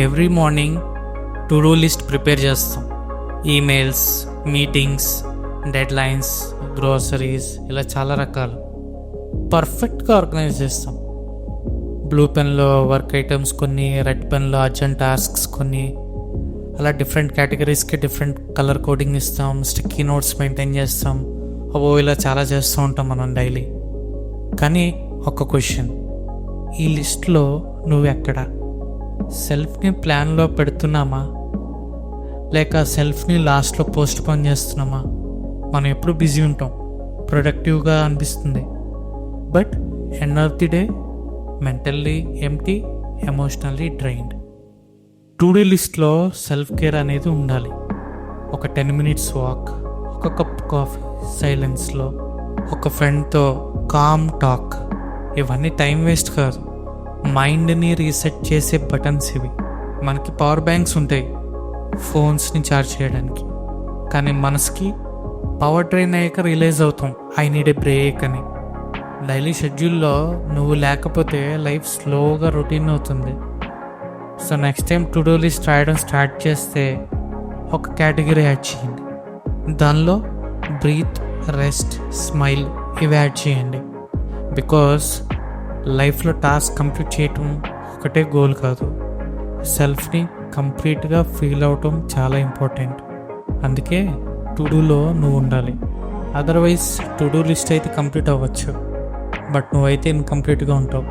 Every morning to do list prepare చేస్తాం. Emails, meetings, deadlines, groceries, ఇలా చాలా రకాలు పర్ఫెక్ట్గా ఆర్గనైజ్ చేస్తాం. బ్లూ పెన్లో వర్క్ ఐటమ్స్ కొన్ని, రెడ్ పెన్లో అర్జెంట్ టాస్క్స్ కొన్ని, అలా డిఫరెంట్ కేటగిరీస్కి డిఫరెంట్ కలర్ కోడింగ్ ఇస్తాం. స్టిక్కీ నోట్స్ మెయింటైన్ చేస్తాం. ఇలా చాలా చేస్తూ ఉంటాం మనం డైలీ. కానీ ఒక క్వశ్చన్, ఈ లిస్ట్లో నువ్వు ఎక్కడ? సెల్ఫ్ని ప్లాన్లో పెడుతున్నామా, లేక సెల్ఫ్ని లాస్ట్లో పోస్ట్ పోన్ చేస్తున్నామా? మనం ఎప్పుడు బిజీ ఉంటాం, ప్రొడక్టివ్గా అనిపిస్తుంది, but end of the day mentally empty, emotionally drained. To do లిస్ట్లో సెల్ఫ్ కేర్ అనేది ఉండాలి. ఒక 10 minutes వాక్, ఒక కప్ కాఫీ సైలెన్స్లో, ఒక ఫ్రెండ్తో కామ్ టాక్, ఇవన్నీ టైం వేస్ట్ కాదు, మైండ్ని రీసెట్ చేసే బటన్స్ ఇవి. మనకి పవర్ బ్యాంక్స్ ఉంటాయి ఫోన్స్ని ఛార్జ్ చేయడానికి, కానీ మనసుకి పవర్ డ్రైన్ అయ్యాక రిలీజ్ అవుతాం ఐ నీడ్ ఏ బ్రేక్ అని. డైలీ షెడ్యూల్లో నువ్వు లేకపోతే లైఫ్ స్లోగా రొటీన్ అవుతుంది. So next time to do list రాయడం స్టార్ట్ చేస్తే ఒక కేటగిరీ యాడ్ చేయండి. దానిలో బ్రీత్, రెస్ట్, స్మైల్ ఇవి యాడ్ చేయండి. బికాస్ లైఫ్లో టాస్క్ కంప్లీట్ చేయటం ఒకటే గోల్ కాదు, సెల్ఫ్ని కంప్లీట్గా ఫీల్ అవటం చాలా ఇంపార్టెంట్. అందుకే టు డూలో నువ్వు ఉండాలి. అదర్వైజ్ టు డూ లిస్ట్ అయితే కంప్లీట్ అవ్వచ్చు, బట్ నువ్వైతే ఇన్కంప్లీట్గా ఉంటావు.